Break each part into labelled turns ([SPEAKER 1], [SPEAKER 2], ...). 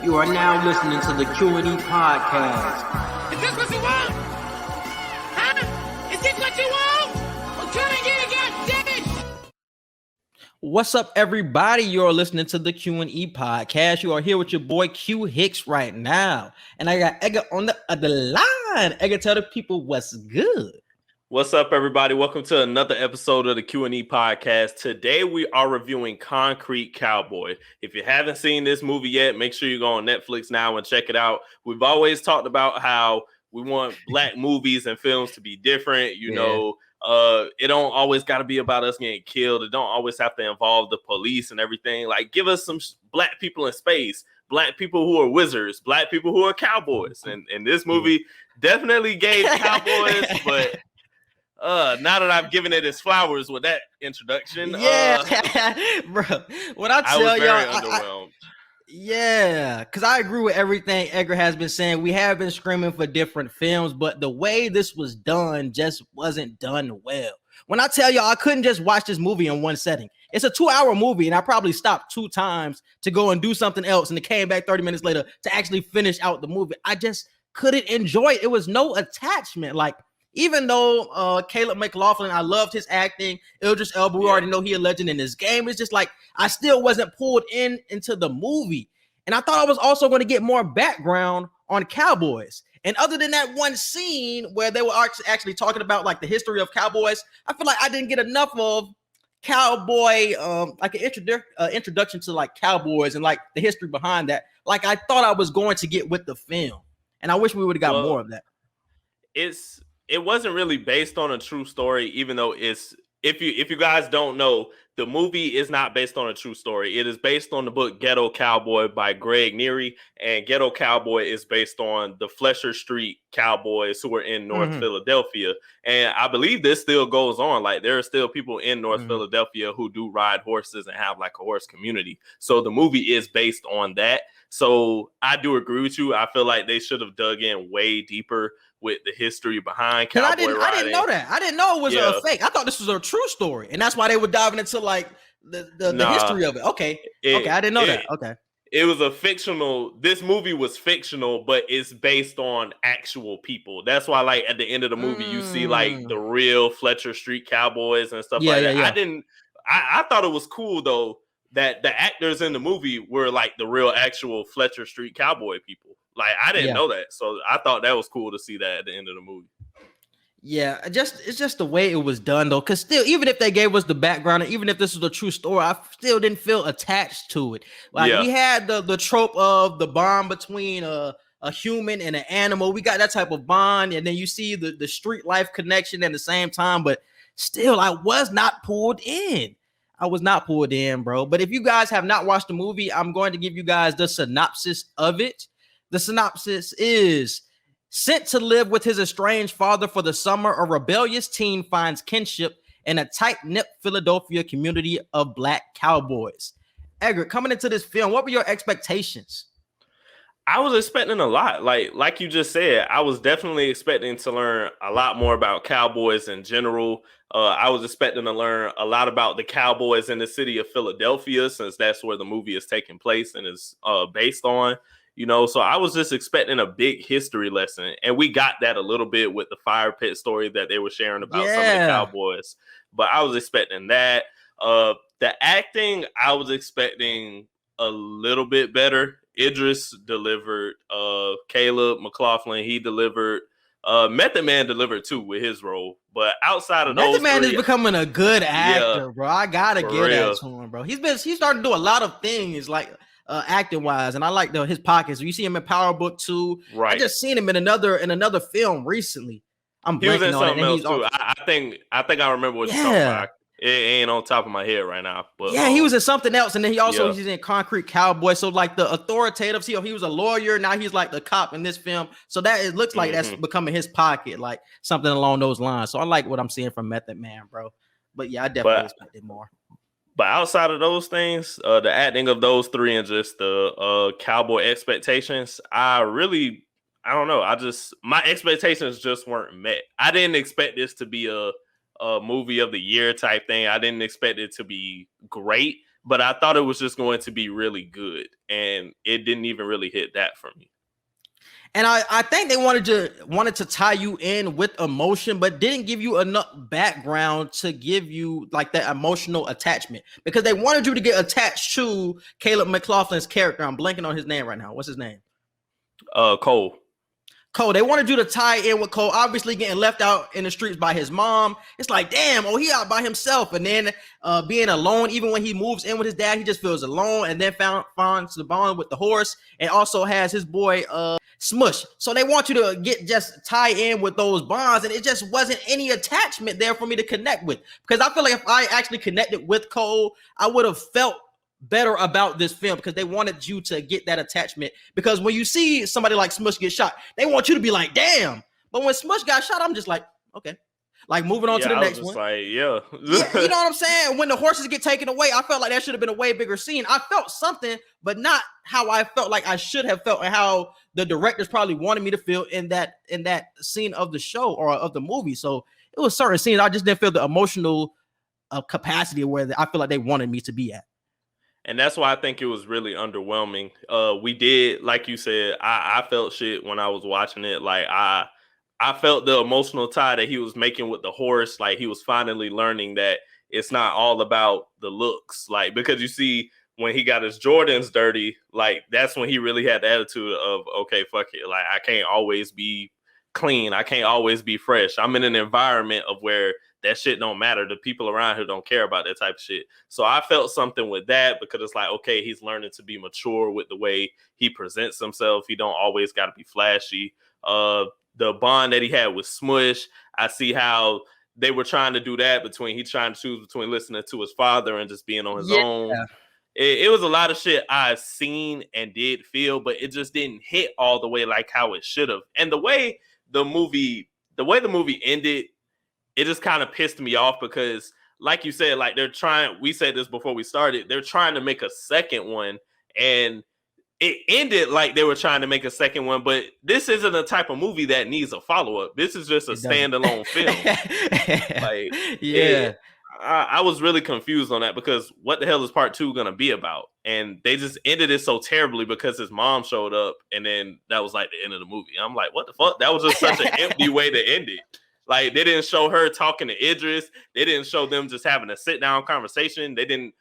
[SPEAKER 1] You are now listening to the Q&E Podcast.
[SPEAKER 2] Is this what you want? Huh? Is this what you want? I'm trying to get it, goddammit!
[SPEAKER 3] What's up, everybody? You're listening to the Q&E Podcast. You are here with your boy Q Hicks right now. And I got Edgar on the other line. Edgar, tell the people what's good.
[SPEAKER 4] What's up, everybody? Welcome to another episode of the Q&E Podcast. Today, we are reviewing Concrete Cowboy. If you haven't seen this movie yet, make sure you go on Netflix now and check it out. We've always talked about how we want black movies and films to be different. You know, it don't always got to be about us getting killed. It don't always have to involve the police and everything. Like, give us some black people in space, black people who are wizards, black people who are cowboys. And this movie definitely gave cowboys, but... now that I've given it its flowers with that introduction,
[SPEAKER 3] bro. What I tell y'all,
[SPEAKER 4] underwhelmed.
[SPEAKER 3] Because I agree with everything Edgar has been saying. We have been screaming for different films, but the way this was done just wasn't done well. When I tell y'all, I couldn't just watch this movie in one setting. It's a 2-hour movie, and I probably stopped 2 times to go and do something else, and it came back 30 minutes later to actually finish out the movie. I just couldn't enjoy it. It was no attachment. Like, even though Caleb McLaughlin, I loved his acting. Idris Elba, we already know he a legend in this game. It's just like I still wasn't pulled into the movie. And I thought I was also going to get more background on Cowboys. And other than that one scene where they were actually talking about like the history of Cowboys, I feel like I didn't get enough of Cowboy, like an introduction to like Cowboys and like the history behind that. Like I thought I was going to get with the film. And I wish we would have got more of that.
[SPEAKER 4] It wasn't really based on a true story, even though it's, if you guys don't know, the movie is not based on a true story. It is based on the book Ghetto Cowboy by Greg Neary, and Ghetto Cowboy is based on the Fletcher Street Cowboys who were in North Philadelphia. And I believe this still goes on. Like there are still people in North Philadelphia who do ride horses and have like a horse community. So the movie is based on that. So I do agree with you. I feel like they should have dug in way deeper with the history behind Cowboy riding.
[SPEAKER 3] I didn't know that. I didn't know it was a fake. I thought this was a true story, and that's why they were diving into like the history of it. Okay, I didn't know that. Okay,
[SPEAKER 4] it was a fictional. This movie was fictional, but it's based on actual people. That's why, like at the end of the movie, you see like the real Fletcher Street Cowboys and stuff like that. Yeah. I thought it was cool though that the actors in the movie were like the real actual Fletcher Street Cowboy people. Like I didn't know that, so I thought that was cool to see that at the end of the movie.
[SPEAKER 3] Yeah, it's just the way it was done though. Because still, even if they gave us the background, and even if this was a true story, I still didn't feel attached to it. Like we had the trope of the bond between a human and an animal. We got that type of bond, and then you see the street life connection at the same time. But still, I was not pulled in. I was not pulled in, bro. But if you guys have not watched the movie, I'm going to give you guys the synopsis of it. The synopsis is: sent to live with his estranged father for the summer, a rebellious teen finds kinship in a tight-knit Philadelphia community of black cowboys. Edgar, coming into this film, what were your expectations?
[SPEAKER 4] I was expecting a lot. Like you just said, I was definitely expecting to learn a lot more about cowboys in general. I was expecting to learn a lot about the Cowboys in the city of Philadelphia, since that's where the movie is taking place and is based on. You know, so I was just expecting a big history lesson. And we got that a little bit with the fire pit story that they were sharing about some of the Cowboys. But I was expecting that. The acting, I was expecting a little bit better. Idris delivered. Caleb McLaughlin, he delivered. Method Man delivered too with his role. But outside of those,
[SPEAKER 3] Method Man is becoming a good actor, bro. I gotta give that to him, bro. He's starting to do a lot of things like acting wise, and I like his pockets. You see him in Power Book 2. Right. I just seen him in another film recently.
[SPEAKER 4] He was in something else too. I think I remember what you're talking about. It ain't on top of my head right now. But
[SPEAKER 3] he was in something else, and then he's in Concrete Cowboy. So like the authoritative, he was a lawyer. Now he's like the cop in this film. So that it looks like that's becoming his pocket, like something along those lines. So I like what I'm seeing from Method Man, bro. But yeah, I definitely expected more.
[SPEAKER 4] But outside of those things, the acting of those three and just the cowboy expectations, I don't know. My expectations just weren't met. I didn't expect this to be a movie of the year type thing. I didn't expect it to be great. but I thought it was just going to be really good, and it didn't even really hit that for me.
[SPEAKER 3] And I think they wanted to tie you in with emotion, but didn't give you enough background to give you like that emotional attachment, because they wanted you to get attached to Caleb McLaughlin's character. I'm blanking on his name right now. What's his name?
[SPEAKER 4] Cole.
[SPEAKER 3] They wanted you to tie in with Cole, obviously getting left out in the streets by his mom. It's like, damn, he out by himself. And then being alone, even when he moves in with his dad, he just feels alone, and then finds the bond with the horse, and also has his boy Smush. So they want you to just tie in with those bonds, and it just wasn't any attachment there for me to connect with. Because I feel like if I actually connected with Cole, I would have felt better about this film, because they wanted you to get that attachment. Because when you see somebody like Smush get shot, they want you to be like, damn. But when Smush got shot, I'm just like, okay. Like, moving on to the next one.
[SPEAKER 4] Like,
[SPEAKER 3] yeah, you know what I'm saying? When the horses get taken away, I felt like that should have been a way bigger scene. I felt something, but not how I felt like I should have felt, and how the directors probably wanted me to feel in that scene of the show or of the movie. So it was certain scenes I just didn't feel the emotional capacity where I feel like they wanted me to be at.
[SPEAKER 4] And that's why I think it was really underwhelming. We did, like you said, I felt shit when I was watching it. Like, I felt the emotional tie that he was making with the horse. Like, he was finally learning that it's not all about the looks. Like, because you see, when he got his Jordans dirty, like, that's when he really had the attitude of, okay, fuck it. Like, I can't always be clean. I can't always be fresh. I'm in an environment of where that shit don't matter. The people around here don't care about that type of shit. So I felt something with that, because it's like, okay, he's learning to be mature with the way he presents himself. He don't always got to be flashy. The bond that he had with Smush, I see how they were trying to do that he's trying to choose between listening to his father and just being on his own. It was a lot of shit I've seen and did feel, but it just didn't hit all the way like how it should have. And the way the movie ended, it just kind of pissed me off, because like you said, like, we said this before we started, they're trying to make a second one, and it ended like they were trying to make a second one, but this isn't a type of movie that needs a follow-up. This is just a standalone film. Like, yeah. I was really confused on that, because what the hell is part 2 going to be about? And they just ended it so terribly because his mom showed up, and then that was like the end of the movie. I'm like, what the fuck? That was just such an empty way to end it. Like, they didn't show her talking to Idris. They didn't show them just having a sit-down conversation. They didn't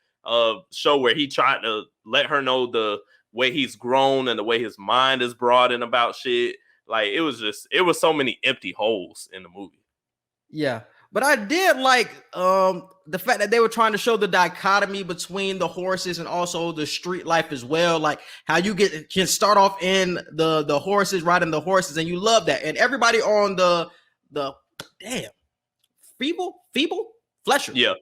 [SPEAKER 4] show where he tried to let her know the way he's grown and the way his mind is broadened about shit. Like, it was so many empty holes in the movie. Yeah.
[SPEAKER 3] But I did like the fact that they were trying to show the dichotomy between the horses and also the street life as well. Like, how you can start off in the horses, riding the horses, and you love that. And everybody on the feeble Fletcher.
[SPEAKER 4] Yeah.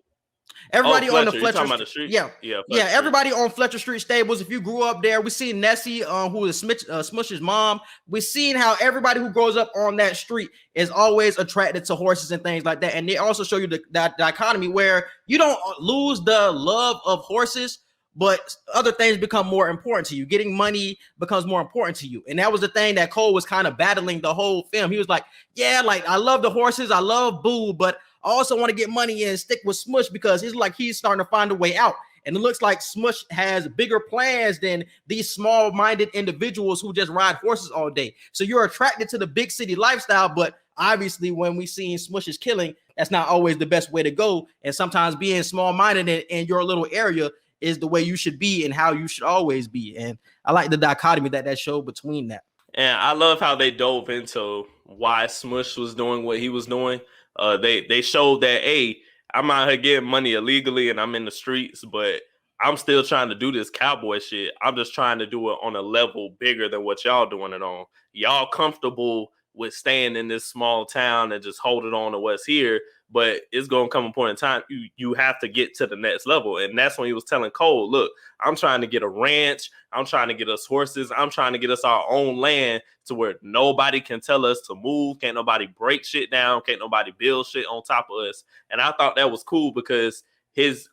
[SPEAKER 3] Everybody on the Fletcher
[SPEAKER 4] Street.
[SPEAKER 3] Yeah. Everybody on Fletcher Street stables. If you grew up there, we seen Nessie, who is Smush's mom. We seen how everybody who grows up on that street is always attracted to horses and things like that. And they also show you that dichotomy where you don't lose the love of horses, but other things become more important to you. Getting money becomes more important to you. And that was the thing that Cole was kind of battling the whole film. He was like, yeah, like, I love the horses, I love Boo, but I also want to get money and stick with Smush, because he's starting to find a way out. And it looks like Smush has bigger plans than these small-minded individuals who just ride horses all day. So you're attracted to the big city lifestyle, but obviously when we see Smush's killing, that's not always the best way to go. And sometimes being small-minded in your little area is the way you should be and how you should always be. And I like the dichotomy that showed between that.
[SPEAKER 4] And I love how they dove into why Smush was doing what he was doing. They showed that, hey, I'm out here getting money illegally and I'm in the streets, but I'm still trying to do this cowboy shit. I'm just trying to do it on a level bigger than what y'all doing it on. Y'all comfortable with staying in this small town and just holding on to what's here, but it's going to come a point in time you have to get to the next level. And that's when he was telling Cole, look, I'm trying to get a ranch. I'm trying to get us horses. I'm trying to get us our own land to where nobody can tell us to move. Can't nobody break shit down. Can't nobody build shit on top of us. And I thought that was cool, because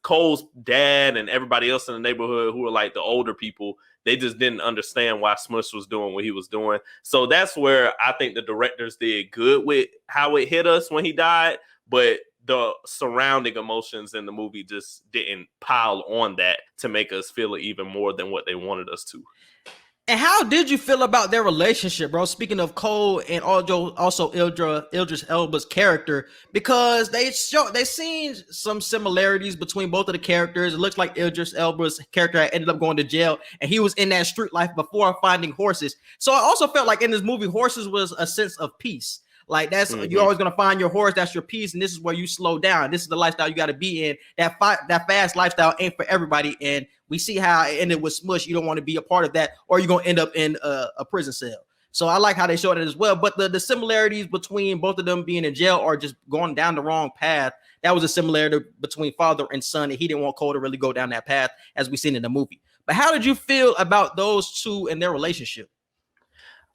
[SPEAKER 4] Cole's dad and everybody else in the neighborhood who were like the older people, they just didn't understand why Smush was doing what he was doing. So that's where I think the directors did good with how it hit us when he died. But the surrounding emotions in the movie just didn't pile on that to make us feel it even more than what they wanted us to.
[SPEAKER 3] And how did you feel about their relationship, bro? Speaking of Cole and also Idris Elba's character, because they seen some similarities between both of the characters. It looks like Idris Elba's character ended up going to jail, and he was in that street life before finding horses. So I also felt like in this movie, horses was a sense of peace. Like that's you're always gonna find your horse. That's your peace, and this is where you slow down. This is the lifestyle you got to be in. That fast lifestyle ain't for everybody, and we see how it ended with Smush. You don't want to be a part of that, or you're gonna end up in a prison cell. So I like how they showed it as well. But the similarities between both of them being in jail or just going down the wrong path, that was a similarity between father and son, and he didn't want Cole to really go down that path as we seen in the movie. But how did you feel about those two and their relationship?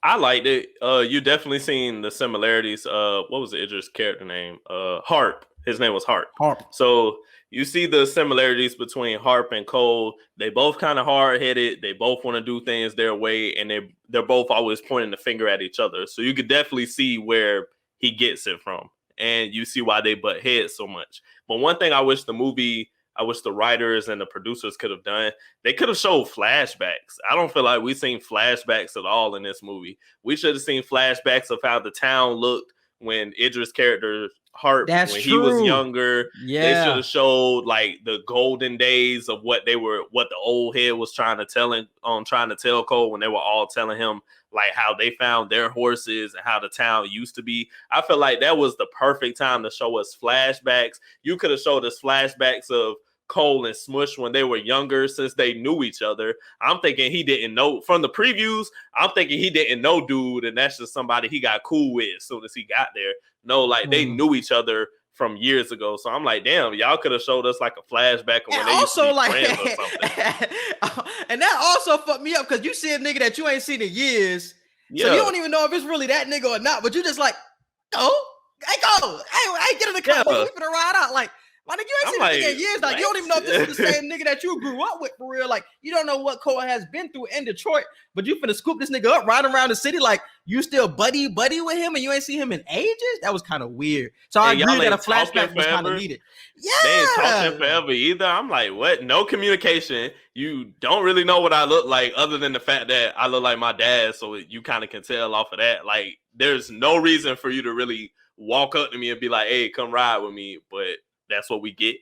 [SPEAKER 4] I liked it. You definitely seen the similarities. What was the Idris character name? Harp. His name was Harp. So you see the similarities between Harp and Cole. They both kind of hard-headed. They both want to do things their way, and they're both always pointing the finger at each other. So you could definitely see where he gets it from, and you see why they butt heads so much. But one thing I wish the writers and the producers could have done, they could have showed flashbacks. I don't feel like we've seen flashbacks at all in this movie. We should have seen flashbacks of how the town looked when Idris' character Harp, he was younger. Yeah. They should have showed like the golden days of what the old head was trying to tell Cole when they were all telling him like how they found their horses and how the town used to be. I feel like that was the perfect time to show us flashbacks. You could have showed us flashbacks of Cole and Smush when they were younger, since they knew each other. I'm thinking he didn't know from the previews. I'm thinking he didn't know dude, and that's just somebody he got cool with as soon as he got there. No, like they knew each other from years ago. So I'm like, damn, y'all could have showed us like a flashback of when they used to be friends or something.
[SPEAKER 3] And that also fucked me up because you see a nigga that you ain't seen in years. Yeah. So you don't even know if it's really that nigga or not, but you just like, I ain't get in the car. We finna ride out. Like, my nigga, you ain't seen this nigga in years. Like, you don't even know if this is the same nigga that you grew up with for real. Like, you don't know what Cole has been through in Detroit, but you finna scoop this nigga up, riding around the city like you still buddy with him and you ain't seen him in ages? That was kind of weird. So I agree that a flashback was kind of needed. Yeah.
[SPEAKER 4] They ain't talking forever either. I'm like, what? No communication. You don't really know what I look like other than the fact that I look like my dad, so you kind of can tell off of that. Like, there's no reason for you to really walk up to me and be like, hey, come ride with me, but that's what we get.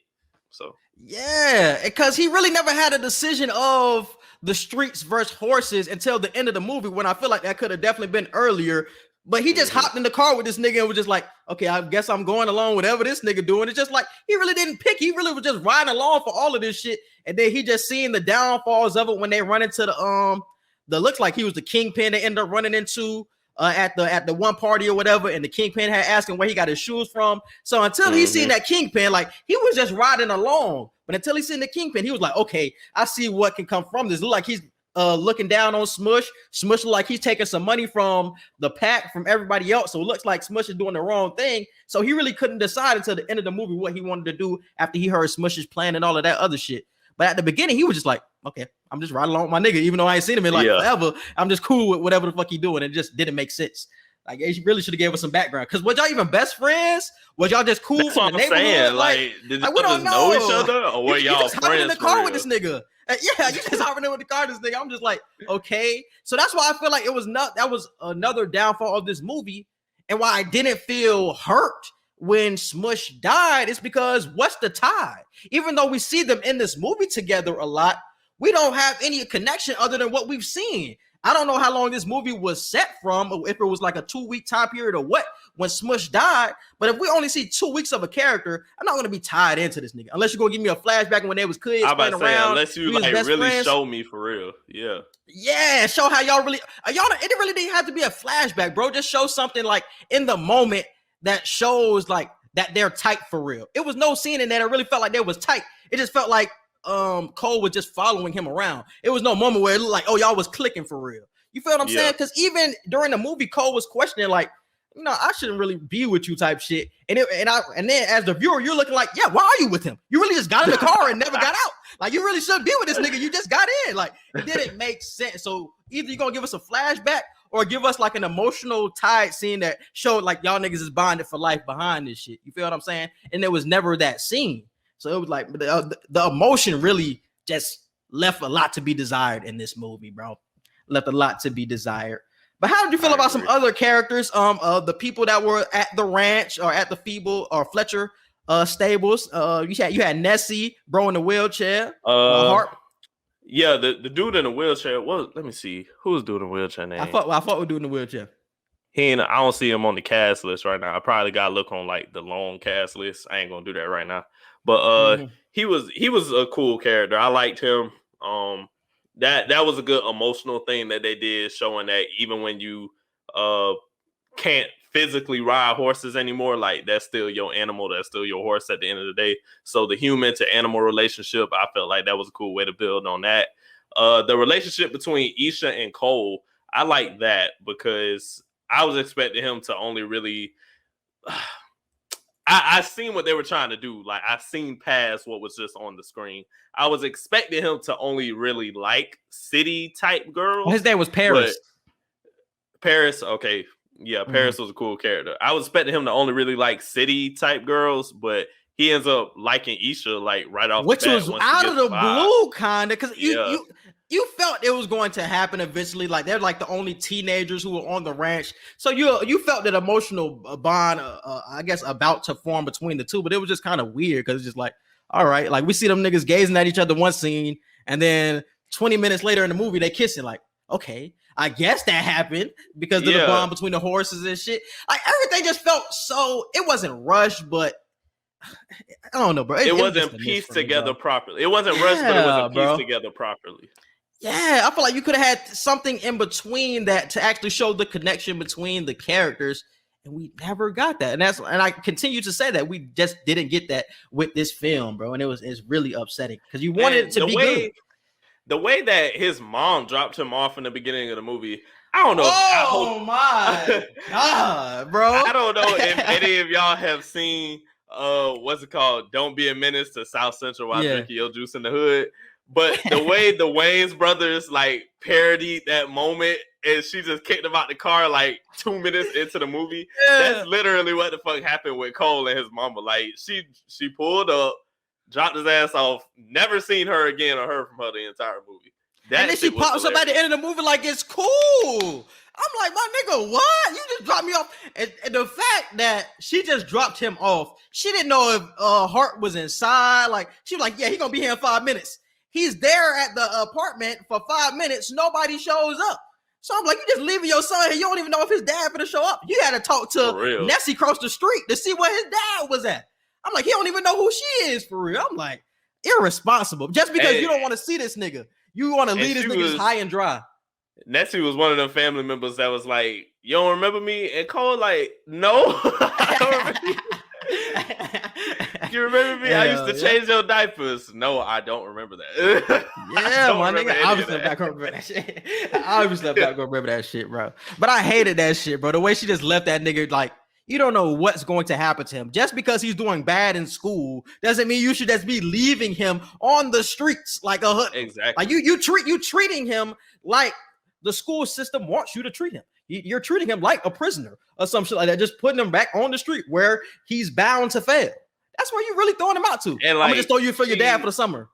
[SPEAKER 4] So
[SPEAKER 3] yeah, because he really never had a decision of the streets versus horses until the end of the movie, when I feel like that could have definitely been earlier. But he just hopped in the car with this nigga and was just like, okay, I guess I'm going along whatever this nigga doing. It's just like he really didn't pick. He really was just riding along for all of this shit. And then he just seen the downfalls of it when they run into the looks like he was the kingpin they ended up running into at the one party or whatever, and the kingpin had asked him where he got his shoes from. So until he seen that kingpin, like he was just riding along. But until he seen the kingpin, he was like, okay, I see what can come from this. Look like he's looking down on Smush. Smush look like he's taking some money from the pack from everybody else. So it looks like Smush is doing the wrong thing. So he really couldn't decide until the end of the movie what he wanted to do after he heard Smush's plan and all of that other shit. But at the beginning, he was just like, okay, I'm just riding along with my nigga, even though I ain't seen him in like forever. I'm just cool with whatever the fuck he doing. It just didn't make sense. Like, he really should have gave us some background. Because was y'all even best friends? Was y'all just cool from the neighborhood? Saying.
[SPEAKER 4] Like, did y'all just know each other? Or were y'all
[SPEAKER 3] just
[SPEAKER 4] friends
[SPEAKER 3] in the car with this nigga? Yeah, you just hopping in with the car with this nigga. I'm just like, okay. So that's why I feel like that was another downfall of this movie. And why I didn't feel hurt when Smush died is because what's the tie? Even though we see them in this movie together a lot, we don't have any connection other than what we've seen. I don't know how long this movie was set from, or if it was like a 2-week time period or what when Smush died. But if we only see 2 weeks of a character, I'm not going to be tied into this nigga unless you're going to give me a flashback when they was kids playing around.
[SPEAKER 4] Unless you like really friends. Show me for real.
[SPEAKER 3] Yeah, show how y'all really it really didn't have to be a flashback, bro. Just show something like in the moment that shows like that they're tight for real. It was no scene in there that really felt like they was tight. It just felt like Cole was just following him around. It was no moment where it looked like, oh, y'all was clicking for real. You feel what I'm saying? Because even during the movie, Cole was questioning like, you know, I shouldn't really be with you type shit. And then as the viewer, you're looking like, yeah, why are you with him? You really just got in the car and never got out. Like, you really shouldn't be with this nigga. You just got in. Like, it didn't make sense. So either you're gonna give us a flashback or give us like an emotional tied scene that showed like y'all niggas is bonded for life behind this shit. You feel what I'm saying? And there was never that scene. So it was like the emotion really just left a lot to be desired in this movie, bro. Left a lot to be desired. But how did you feel about some other characters? The people that were at the ranch or at the Feeble or Fletcher stables. You had Nessie, bro, in the wheelchair. Hart.
[SPEAKER 4] Yeah, the dude in the wheelchair. Well, let me see. Who's dude in the wheelchair name?
[SPEAKER 3] I thought we dude in the wheelchair.
[SPEAKER 4] I don't see him on the cast list right now. I probably gotta look on like the long cast list. I ain't gonna do that right now. But he was a cool character. I liked him. That was a good emotional thing that they did, showing that even when you can't physically ride horses anymore, like that's still your animal, that's still your horse at the end of the day. So the human to animal relationship, I felt like that was a cool way to build on that. The relationship between Isha and Cole, I like that because I was expecting him to only really I seen what they were trying to do. Like I seen past what was just on the screen. I was expecting him to only really like city type girls.
[SPEAKER 3] His name was Paris.
[SPEAKER 4] Paris, okay. Yeah, Paris was a cool character. I was expecting him to only really like city type girls, but he ends up liking Isha like right off
[SPEAKER 3] which
[SPEAKER 4] the bat.
[SPEAKER 3] Was out of the blue, kind of, because you felt it was going to happen eventually. Like they're like the only teenagers who were on the ranch, so you felt that emotional bond, I guess, about to form between the two. But it was just kind of weird because it's just like, all right, like we see them niggas gazing at each other one scene, and then 20 minutes later in the movie they kissing. Like, okay, I guess that happened because of the bond between the horses and shit. Like everything just felt so. It wasn't rushed, but I don't know, bro.
[SPEAKER 4] It wasn't pieced together properly. It wasn't rushed, but it wasn't pieced together properly.
[SPEAKER 3] Yeah, I feel like you could have had something in between that to actually show the connection between the characters, and we never got that. And I continue to say that we just didn't get that with this film, bro. And it's really upsetting because you wanted it to be good.
[SPEAKER 4] The way that his mom dropped him off in the beginning of the movie, I don't know.
[SPEAKER 3] My God, bro.
[SPEAKER 4] I don't know if any of y'all have seen what's it called? Don't Be a Menace to South Central while drinking your juice in the hood. But the way the Wayans brothers like parodied that moment and she just kicked him out the car like 2 minutes into the movie. That's literally what the fuck happened with Cole and his mama. Like she pulled up, dropped his ass off, never seen her again or heard from her the entire movie. And
[SPEAKER 3] then she pops up at the end of the movie like it's cool. I'm like, my nigga, what? You just dropped me off. And the fact that she just dropped him off, she didn't know if Hart was inside. Like, she was like, yeah, he gonna be here in 5 minutes. He's there at the apartment for 5 minutes. Nobody shows up. So I'm like, you just leaving your son here. You don't even know if his dad gonna show up. You had to talk to Nessie across the street to see where his dad was at. I'm like, he don't even know who she is for real. I'm like, irresponsible. Just because you don't want to see this nigga. You want to leave this nigga high and dry.
[SPEAKER 4] Nessie was one of them family members that was like, you don't remember me? And Cole like, no, I don't remember you. You remember me? I used to change your diapers. No, I don't remember that.
[SPEAKER 3] Yeah, my nigga. Obviously, I'm not gonna remember that shit. Obviously, I'm not gonna remember that shit, bro. But I hated that shit, bro. The way she just left that nigga, like, you don't know what's going to happen to him. Just because he's doing bad in school doesn't mean you should just be leaving him on the streets like a hood.
[SPEAKER 4] Exactly.
[SPEAKER 3] Like you treating him like the school system wants you to treat him. You're treating him like a prisoner or some shit like that, just putting him back on the street where he's bound to fail. That's where you're really throwing him out to. And like, I'm gonna just throw you for your dad for the summer.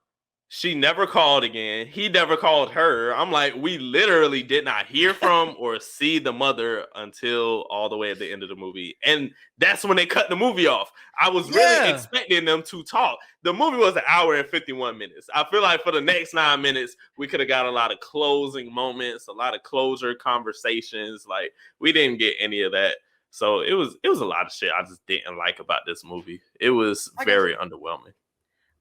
[SPEAKER 4] She never called again. He never called her. I'm like, we literally did not hear from or see the mother until all the way at the end of the movie. And that's when they cut the movie off. I was really expecting them to talk. The movie was an hour and 51 minutes. I feel like for the next 9 minutes, we could have got a lot of closing moments, a lot of closure conversations. Like, we didn't get any of that. So it was a lot of shit I just didn't like about this movie. It was very underwhelming.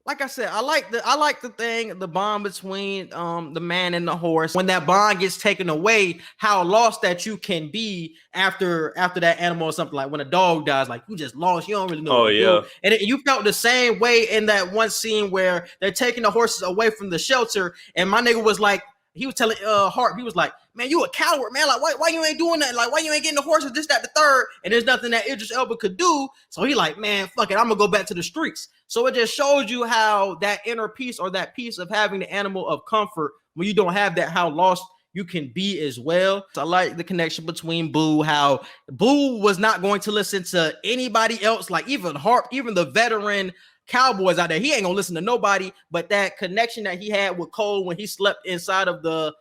[SPEAKER 3] Like I said, I like the bond between the man and the horse. When that bond gets taken away, how lost that you can be after that animal or something. Like when a dog dies, like you just lost. You don't really know. Do. And you felt the same way in that one scene where they're taking the horses away from the shelter, and my nigga was like, he was telling Hart, he was like, man, you a coward, man. Like, why you ain't doing that? Like, why you ain't getting the horses, this, that, the third? And there's nothing that Idris Elba could do. So he like, man, fuck it. I'm going to go back to the streets. So it just shows you how that inner peace or that piece of having the animal of comfort, when you don't have that, how lost you can be as well. So I like the connection between Boo, how Boo was not going to listen to anybody else, like even Harp, even the veteran Cowboys out there. He ain't gonna listen to nobody, but that connection that he had with Cole when he slept inside of the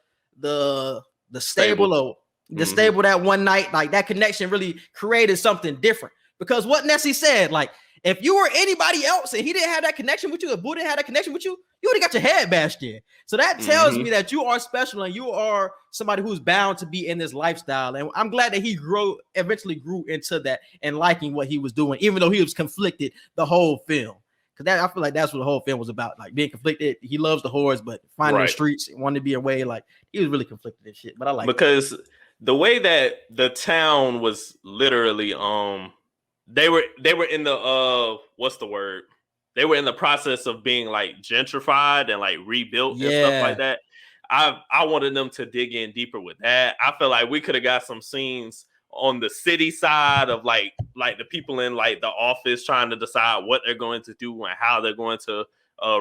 [SPEAKER 3] stable or the stable that one night, like that connection really created something different. Because what Nessie said, like, if you were anybody else and he didn't have that connection with you, if Boo didn't have that connection with you, you would have got your head bashed in. So that tells me that you are special and you are somebody who's bound to be in this lifestyle. And I'm glad that he eventually grew into that and liking what he was doing, even though he was conflicted the whole film. Because I feel like that's what the whole film was about, like being conflicted. He loves the horse, but finding the streets, wanted to be away. Like he was really conflicted and shit. But I like
[SPEAKER 4] because the way that the town was literally they were in the what's the word? They were in the process of being like gentrified and like rebuilt and stuff like that. I wanted them to dig in deeper with that. I feel like we could have got some scenes on the city side of like the people in like the office trying to decide what they're going to do and how they're going to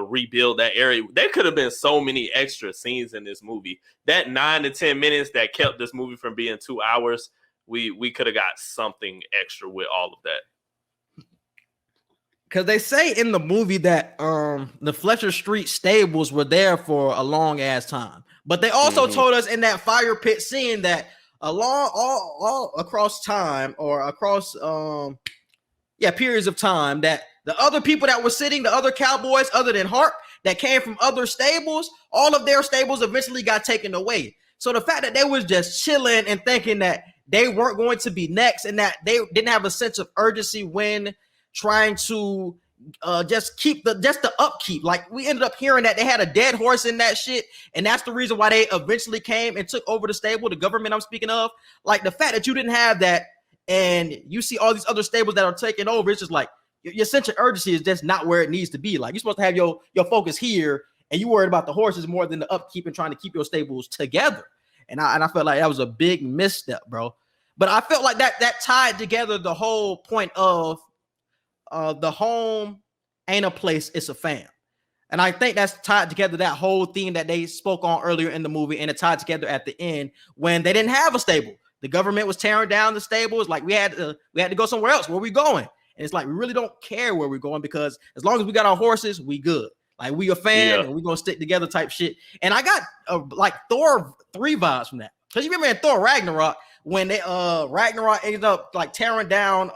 [SPEAKER 4] rebuild that area. There could have been so many extra scenes in this movie. That 9 to 10 minutes that kept this movie from being 2 hours, we could have got something extra with all of that.
[SPEAKER 3] Because they say in the movie that the Fletcher Street stables were there for a long ass time. But they also told us in that fire pit scene that all across time or across periods of time, that the other people that were sitting, the other Cowboys other than Harp that came from other stables, all of their stables eventually got taken away. So the fact that they was just chilling and thinking that they weren't going to be next and that they didn't have a sense of urgency when trying to just keep the upkeep. Like we ended up hearing that they had a dead horse in that shit, and that's the reason why they eventually came and took over the stable, the government I'm speaking of. Like the fact that you didn't have that and you see all these other stables that are taking over, it's just like your sense of urgency is just not where it needs to be. Like you're supposed to have your focus here, and you worried about the horses more than the upkeep and trying to keep your stables together. And I felt like that was a big misstep, bro. But I felt like that tied together the whole point of the home ain't a place, it's a fam. And I think that's tied together that whole theme that they spoke on earlier in the movie, and it tied together at the end when they didn't have a stable. The government was tearing down the stables. Like we had to go somewhere else. Where we going? And it's like we really don't care where we're going because as long as we got our horses, we good. Like we a fan and we're gonna stick together type shit. And I got like Thor 3 vibes from that. Because you remember in Thor Ragnarok when they Ragnarok ended up like tearing down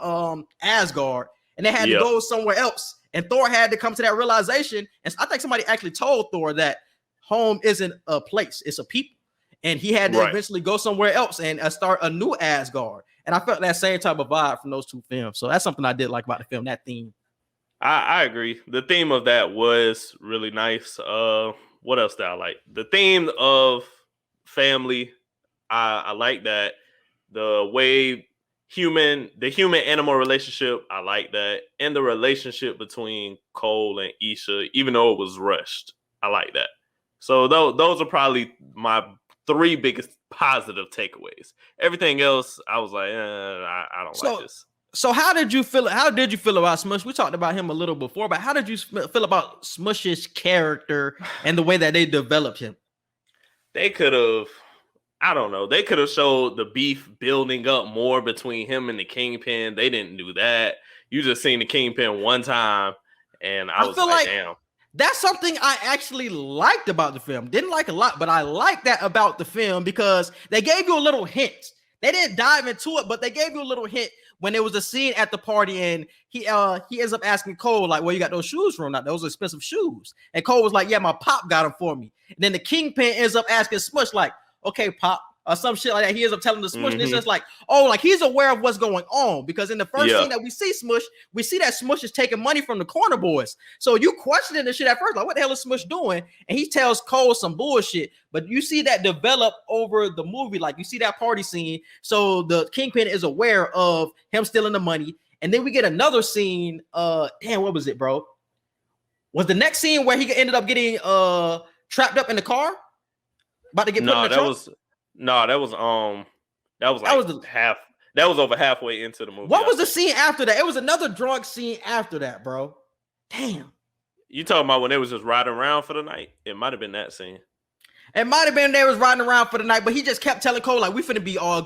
[SPEAKER 3] Asgard. And they had to go somewhere else. And Thor had to come to that realization. And I think somebody actually told Thor that home isn't a place, it's a people. And he had to eventually go somewhere else and start a new Asgard. And I felt that same type of vibe from those two films. So that's something I did like about the film, that theme.
[SPEAKER 4] I agree. The theme of that was really nice. What else did I like? The theme of family. I like that. The way the human animal relationship, I like that. And the relationship between Cole and Isha, even though it was rushed, I like that. So those are probably my 3 biggest positive takeaways. Everything else, I was like, I don't like this.
[SPEAKER 3] So how did you feel about Smush? We talked about him a little before, but how did you feel about Smush's character and the way that they developed him?
[SPEAKER 4] They could have, I don't know. They could have showed the beef building up more between him and the Kingpin. They didn't do that. You just seen the Kingpin one time, and I was like, damn.
[SPEAKER 3] That's something I actually liked about the film. Didn't like a lot, but I like that about the film because they gave you a little hint. They didn't dive into it, but they gave you a little hint when there was a scene at the party and he ends up asking Cole, like, where you got those shoes from? Like, those expensive shoes. And Cole was like, yeah, my pop got them for me. And then the Kingpin ends up asking Smush, like, okay, Pop, or some shit like that. He ends up telling the Smush, and it's just like, oh, like he's aware of what's going on. Because in the first scene that we see Smush, we see that Smush is taking money from the corner boys. So you questioning this shit at first, like, what the hell is Smush doing? And he tells Cole some bullshit. But you see that develop over the movie. Like you see that party scene. So the Kingpin is aware of him stealing the money. And then we get another scene. Damn, what was it, bro? Was the next scene where he ended up getting trapped up in the car? About to get put in the trunk?
[SPEAKER 4] That was over halfway into the movie.
[SPEAKER 3] What was the scene after that? It was another drug scene after that, bro. Damn.
[SPEAKER 4] You talking about when they was just riding around for the night? It might have been that scene.
[SPEAKER 3] It might have been they was riding around for the night, but he just kept telling Cole, like, we finna be all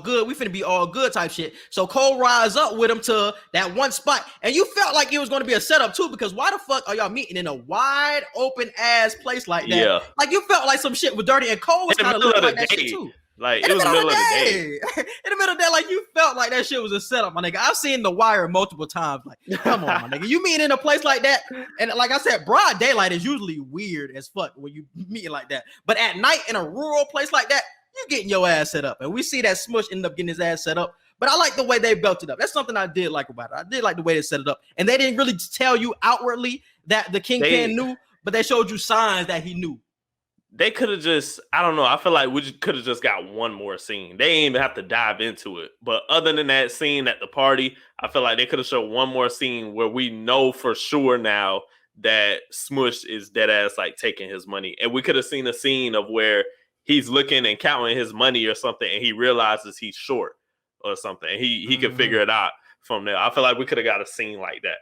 [SPEAKER 3] good type shit. So Cole rides up with him to that one spot. And you felt like it was going to be a setup too, because why the fuck are y'all meeting in a wide open ass place like that?
[SPEAKER 4] Yeah.
[SPEAKER 3] Like you felt like some shit was dirty, and Cole was kind of looking like that shit too.
[SPEAKER 4] Like it was the middle of the day.
[SPEAKER 3] In the middle of the day, like you felt like that shit was a setup, my nigga. I've seen The Wire multiple times. Like, come on, my nigga. You meet in a place like that, and like I said, broad daylight is usually weird as fuck when you meet like that. But at night in a rural place like that, you getting your ass set up. And we see that Smush end up getting his ass set up. But I like the way they built it up. That's something I did like about it. I did like the way they set it up. And they didn't really tell you outwardly that the Kingpin knew, but they showed you signs that he knew.
[SPEAKER 4] They could have just, I don't know. I feel like we could have just got one more scene. They didn't even have to dive into it. But other than that scene at the party, I feel like they could have showed one more scene where we know for sure now that Smush is dead ass like taking his money. And we could have seen a scene of where he's looking and counting his money or something, and he realizes he's short or something. He could figure it out from there. I feel like we could have got a scene like that.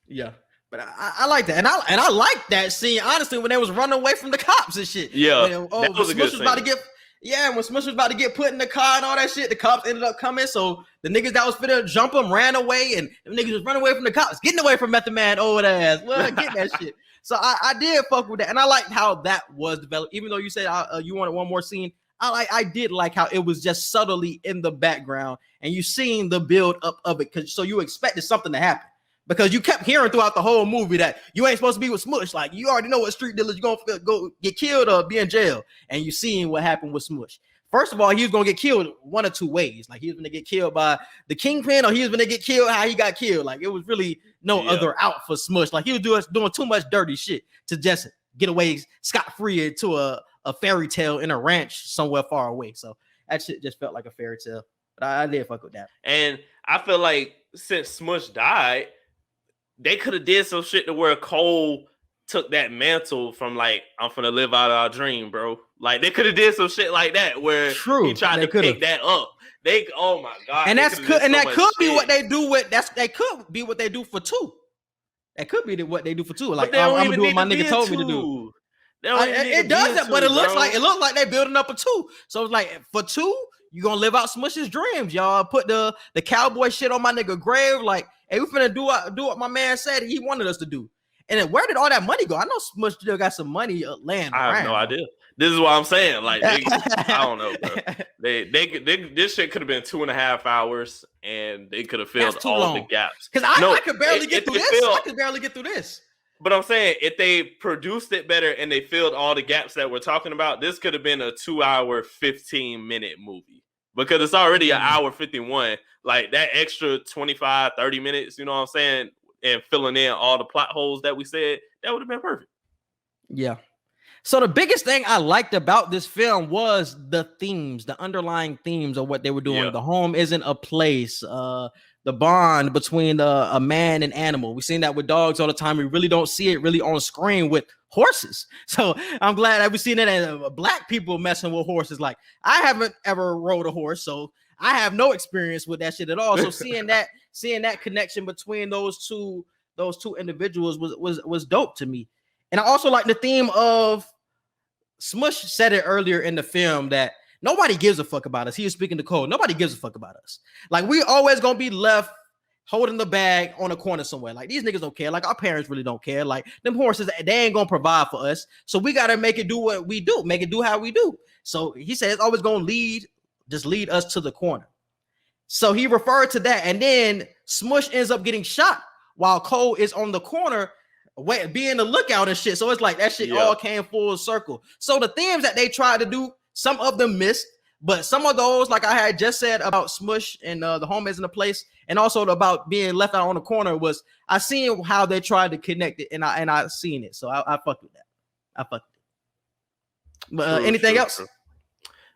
[SPEAKER 3] Yeah. But I like that, and I like that scene honestly when they was running away from the cops and shit.
[SPEAKER 4] Yeah,
[SPEAKER 3] that was a good scene. When Smush was about to get put in the car and all that shit, the cops ended up coming. So the niggas that was finna jump him ran away, and the niggas was running away from the cops, getting away from Method Man over the ass. Well, get that shit. So I did fuck with that, and I liked how that was developed. Even though you said you wanted one more scene, I did like how it was just subtly in the background, and you seen the build up of it, so you expected something to happen. Because you kept hearing throughout the whole movie that you ain't supposed to be with Smush. Like, you already know what street dealers, you're going to go get killed or be in jail. And you seen what happened with Smush. First of all, he was going to get killed one or two ways. Like, he was going to get killed by the Kingpin, or he was going to get killed how he got killed. Like, it was really no other out for Smush. Like, he was doing too much dirty shit to just get away scot-free into a fairy tale in a ranch somewhere far away. So that shit just felt like a fairy tale. But I did fuck with that.
[SPEAKER 4] And I feel like since Smush died, they could have did some shit to where Cole took that mantle from like, I'm finna live out our dream, bro. Like they could have did some shit like that where he tried to pick that up. Oh my god.
[SPEAKER 3] And that could be what they do with they could be what they do for 2. That could be what they do for 2. Like I'm gonna do what my nigga told me to do. It doesn't, but it looks like they're building up a 2. So it's like for 2, you gonna live out Smush's dreams, y'all. Put the cowboy shit on my nigga grave. Like, hey, we finna do what my man said he wanted us to do. And then where did all that money go? I know Smush still got some money laying around.
[SPEAKER 4] I have no idea. This is what I'm saying. Like, I don't know, bro. This shit could have been 2.5 hours, and they could have filled all the gaps.
[SPEAKER 3] Because I could barely get through this. I could barely get through this.
[SPEAKER 4] But I'm saying if they produced it better and they filled all the gaps that we're talking about, this could have been a 2-hour, 15-minute movie. Because it's already an hour 51. Like that extra 25, 30 minutes, you know what I'm saying? And filling in all the plot holes that we said, that would have been perfect.
[SPEAKER 3] Yeah. So the biggest thing I liked about this film was the themes, the underlying themes of what they were doing. Yeah. The home isn't a place. The bond between a man and animal. We've seen that with dogs all the time. We really don't see it really on screen with horses. So I'm glad that we've seen it as black people messing with horses. Like I haven't ever rode a horse, so I have no experience with that shit at all. So seeing that connection between those two individuals was dope to me. And I also like the theme of Smush said it earlier in the film that nobody gives a fuck about us. He was speaking to Cole. Nobody gives a fuck about us. Like we always gonna be left holding the bag on a corner somewhere. Like these niggas don't care. Like our parents really don't care. Like them horses, they ain't gonna provide for us. So we gotta make it do what we do. Make it do how we do. So he said it's always gonna lead us to the corner. So he referred to that, and then Smush ends up getting shot while Cole is on the corner, being the lookout and shit. So it's like that shit all came full circle. So the themes that they tried to do, some of them missed, but some of those, like I had just said about Smush and the home isn't a place, and also about being left out on the corner, was I seen how they tried to connect it, and I seen it. So I fucked with that. I fucked with it. But anything else?
[SPEAKER 4] True.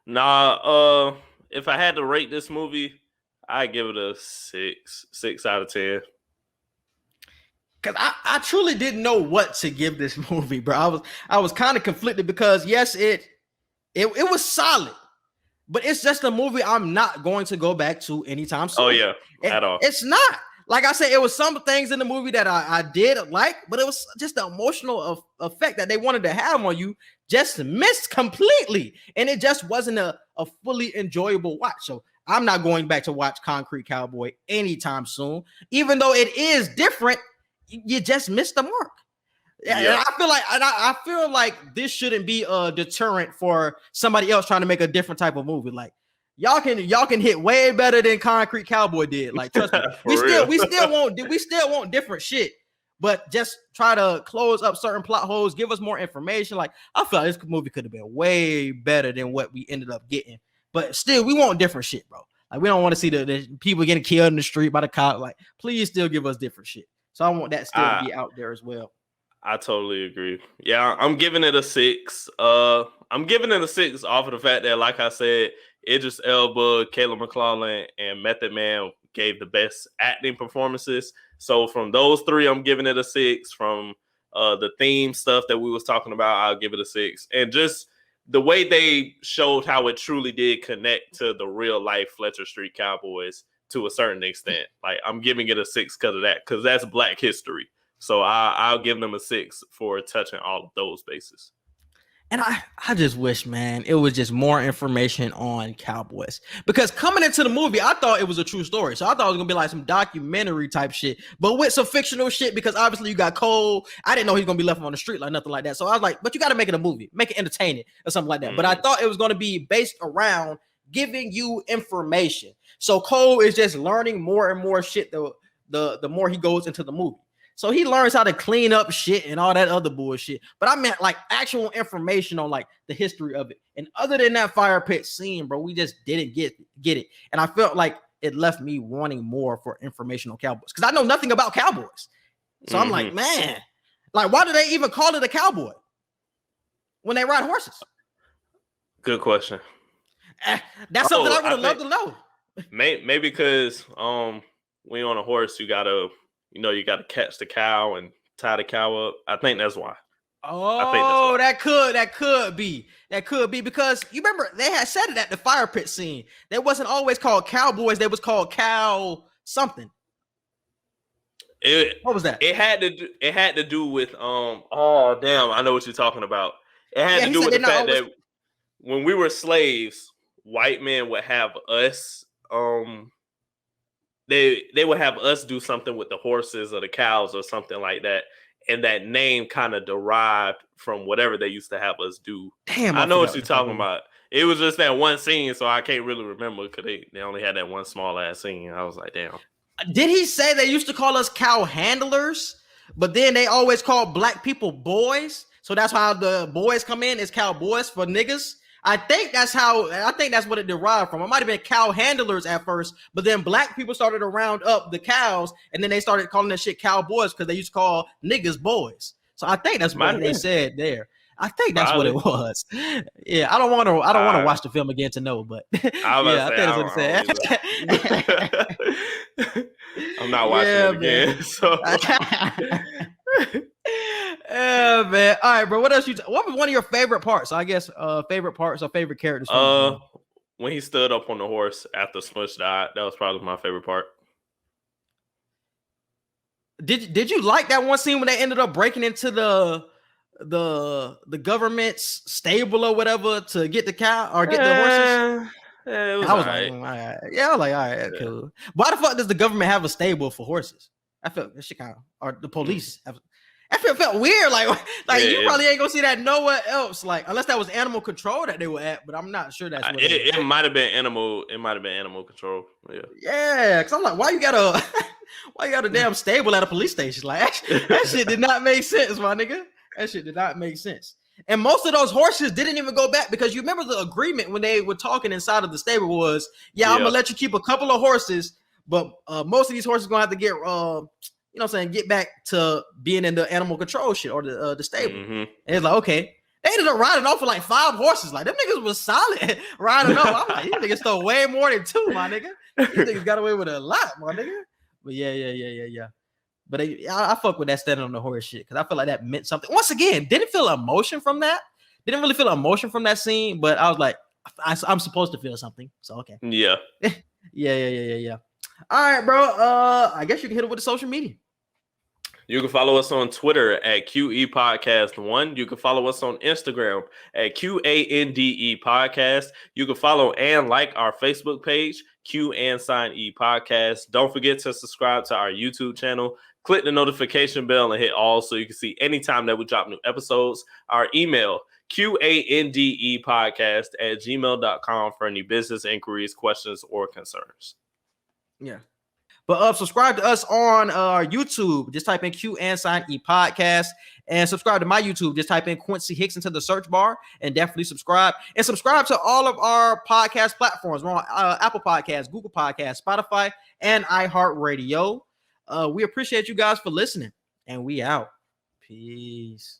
[SPEAKER 4] Nah. If I had to rate this movie, I'd give it a 6 out of 10.
[SPEAKER 3] Because I truly didn't know what to give this movie, bro. I was kind of conflicted because yes, it was solid, but it's just a movie I'm not going to go back to anytime soon.
[SPEAKER 4] Oh yeah, at all.
[SPEAKER 3] It's not. like I said, it was some things in the movie that I did like, but it was just the emotional effect that they wanted to have on you just missed completely. And it just wasn't a fully enjoyable watch. So I'm not going back to watch Concrete Cowboy anytime soon, even though it is different. You just missed the mark. Yeah. And I feel like this shouldn't be a deterrent for somebody else trying to make a different type of movie. Like y'all can hit way better than Concrete Cowboy did. Like trust me, we still want different shit, but just try to close up certain plot holes, give us more information. Like I feel like this movie could have been way better than what we ended up getting, but still we want different shit, bro. Like we don't want to see the people getting killed in the street by the cop. Like please still give us different shit. So I want that still to be out there as well.
[SPEAKER 4] I totally agree. Yeah, I'm giving it a 6. I'm giving it a 6 off of the fact that, like I said, Idris Elba, Caleb McLaughlin, and Method Man gave the best acting performances. So from those 3, I'm giving it a 6. From the theme stuff that we was talking about, I'll give it a 6. And just the way they showed how it truly did connect to the real life Fletcher Street Cowboys to a certain extent. Like I'm giving it a 6 because of that, because that's Black history. So I'll give them a 6 for touching all of those bases.
[SPEAKER 3] And I just wish, man, it was just more information on Cowboys. Because coming into the movie, I thought it was a true story. So I thought it was going to be like some documentary type shit, but with some fictional shit, because obviously you got Cole. I didn't know he was going to be left on the street like nothing like that. So I was like, but you got to make it a movie, make it entertaining or something like that. Mm-hmm. But I thought it was going to be based around giving you information. So Cole is just learning more and more shit the more he goes into the movie. So he learns how to clean up shit and all that other bullshit. But I meant like actual information on like the history of it. And other than that fire pit scene, bro, we just didn't get it. And I felt like it left me wanting more for information on Cowboys. Because I know nothing about Cowboys. So I'm like, man, like why do they even call it a cowboy when they ride horses?
[SPEAKER 4] Good question.
[SPEAKER 3] That's something I would have loved to know.
[SPEAKER 4] Maybe because when you're on a horse, you gotta catch the cow and tie the cow up. I think that's why.
[SPEAKER 3] Oh, that could be because you remember they had said it at the fire pit scene. They wasn't always called Cowboys. They was called Cow something. What was that?
[SPEAKER 4] It had to do with oh damn, I know what you're talking about. It had to do with the fact that when we were slaves, white men would have us they would have us do something with the horses or the cows or something like that. And that name kind of derived from whatever they used to have us do. Damn, I know what you're talking about. It was just that one scene, so I can't really remember because they only had that one small ass scene. I was like, damn.
[SPEAKER 3] Did he say they used to call us cow handlers, but then they always called black people boys? So that's how the boys come in is cowboys for niggas. I think that's what it derived from. It might have been cow handlers at first, but then black people started to round up the cows, and then they started calling that shit cowboys because they used to call niggas boys. So I think that's what they said there. I think that's what it was. Yeah, I don't want to watch the film again to know, but I think that's what it said.
[SPEAKER 4] I'm not watching it again. So.
[SPEAKER 3] Yeah, man. All right, bro. What else what was one of your favorite parts? I guess favorite parts or favorite characters.
[SPEAKER 4] When he stood up on the horse after Smush died, that was probably my favorite part.
[SPEAKER 3] Did you like that one scene when they ended up breaking into the government's stable or whatever to get the cow or get the horses?
[SPEAKER 4] Yeah, it was all right.
[SPEAKER 3] Yeah, I was like, all right, cool. Why the fuck does the government have a stable for horses? I felt that shit kind of, or the police have. I felt weird, like you probably ain't gonna see that nowhere else, like unless that was animal control that they were at. But I'm not sure that's what
[SPEAKER 4] it might have been animal. It might have been animal control.
[SPEAKER 3] Yeah, because I'm like, why you got a damn stable at a police station? Like that shit did not make sense, my nigga. That shit did not make sense. And most of those horses didn't even go back because you remember the agreement when they were talking inside of the stable was, I'm gonna let you keep a couple of horses, but most of these horses gonna have to get you know what I'm saying, get back to being in the animal control shit or the stable. Mm-hmm. And it's like, okay. They ended up riding off with like 5 horses. Like, them niggas was solid riding off. I'm like, these niggas stole way more than 2, my nigga. These niggas got away with a lot, my nigga. But yeah. But I fuck with that standing on the horse shit because I feel like that meant something. Once again, didn't feel emotion from that. Didn't really feel emotion from that scene, but I was like, I'm supposed to feel something. So, okay.
[SPEAKER 4] Yeah.
[SPEAKER 3] Yeah. All right, bro. I guess you can hit it with the social media.
[SPEAKER 4] You can follow us on Twitter at QE Podcast 1. You can follow us on Instagram at QANDE Podcast. You can follow and like our Facebook page, Q&E Podcast. Don't forget to subscribe to our YouTube channel. Click the notification bell and hit all so you can see anytime that we drop new episodes. Our email, QANDEpodcast@gmail.com for any business inquiries, questions, or concerns.
[SPEAKER 3] Yeah. But subscribe to us on our YouTube. Just type in Q&E Podcast. And subscribe to my YouTube. Just type in Quincy Hicks into the search bar and definitely subscribe. And subscribe to all of our podcast platforms. We're on Apple Podcasts, Google Podcasts, Spotify, and iHeartRadio. We appreciate you guys for listening. And we out. Peace.